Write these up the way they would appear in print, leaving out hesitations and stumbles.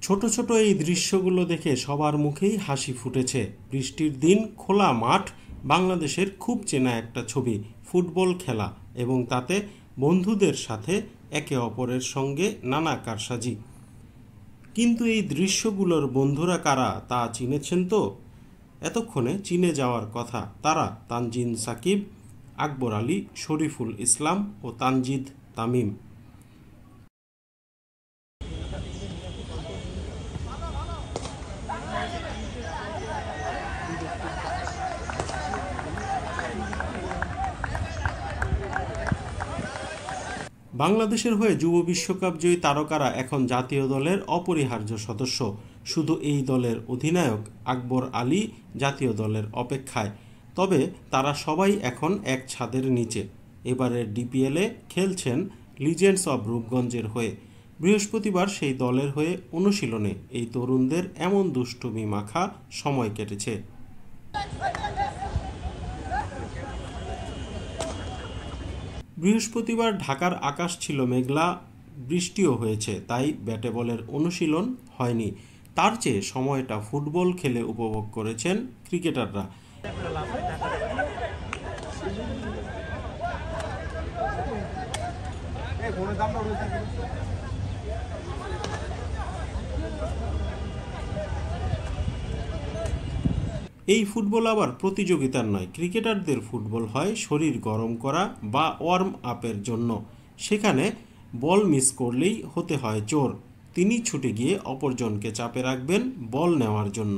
ছোট ছোট এই দৃশ্যগুলো দেখে সবার মুখেই হাসি ফুটেছে। বৃষ্টির দিন, খোলা মাঠ, বাংলাদেশের খুব চেনা একটা ছবি, ফুটবল খেলা এবং তাতে বন্ধুদের সাথে একে অপরের সঙ্গে নানা কারসাজি। কিন্তু এই দৃশ্যগুলোর বন্ধুরা কারা তা চিনেছেন তো? এতক্ষণে চিনে যাওয়ার কথা তারা তানজিন সাকিব, আকবর আলী, শরীফুল ইসলাম ও তানজিদ তামিম। বাংলাদেশের হয়ে যুব বিশ্বকাপ জয়ী তারকারা এখন জাতীয় দলের অপরিহার্য সদস্য। শুধু এই দলের অধিনায়ক আকবর আলী জাতীয় দলের অপেক্ষায়। তবে তারা সবাই এখন এক ছাদের নিচে। এবারের ডিপিএলে খেলছেন লিজেন্ডস অব রূপগঞ্জের হয়ে। বৃহস্পতিবার সেই দলের হয়ে অনুশীলনে এই তরুণদের এমন দুষ্টুমি মাখা সময় কেটেছে। বৃহস্পতিবার ঢাকার আকাশ ছিল মেঘলা, বৃষ্টিও হয়েছে, তাই ব্যাটে বলের অনুশীলন হয়নি। তার চেয়ে সময়টা ফুটবল খেলে উপভোগ করেছেন ক্রিকেটাররা। এই ফুটবল আবার প্রতিযোগিতার নয়, ক্রিকেটারদের ফুটবল হয় শরীর গরম করা বা ওয়ার্ম আপের জন্য। সেখানে বল মিস করলেই হতে হয় চোর। তিনি ছুটে গিয়ে অপরজনকে চাপে রাখবেন বল নেওয়ার জন্য।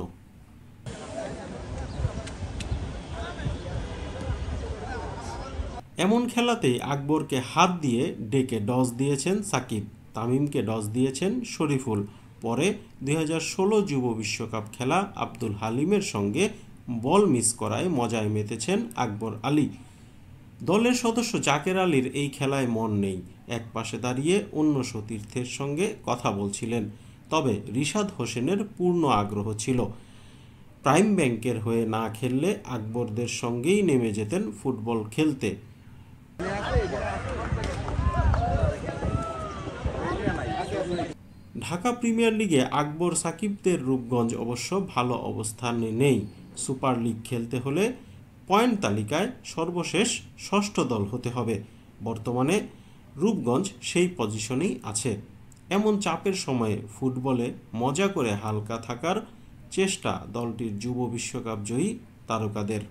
এমন খেলাতেই আকবরকে হাত দিয়ে ডেকে ডস দিয়েছেন সাকিব, তামিমকে ডস দিয়েছেন শরীফুল। পরে 2016 যুব বিশ্বকাপ খেলা আব্দুল হালিমের সঙ্গে বল মিস করায় মজায় মেতেছেন আকবর আলী। দলের সদস্য জাকের আলীর এই খেলায় মন নেই। এক পাশে দাঁড়িয়ে অন্য সতীর্থের সঙ্গে কথা বলছিলেন। তবে রিশাদ হোসেনের পূর্ণ আগ্রহ ছিল। প্রাইম ব্যাংকের হয়ে না খেললে আকবরদের সঙ্গেই নেমে যেতেন ফুটবল খেলতে। ঢাকা প্রিমিয়ার লিগে আকবর সাকিবদের রূপগঞ্জ অবশ্য ভালো অবস্থানে নেই। সুপার লিগ খেলতে হলে পয়েন্ট তালিকায় সর্বশেষ ষষ্ঠ দল হতে হবে। বর্তমানে রূপগঞ্জ সেই পজিশনেই আছে। এমন চাপের সময়ে ফুটবলে মজা করে হালকা থাকার চেষ্টা দলটির যুব বিশ্বকাপ জয়ী তারকাদের।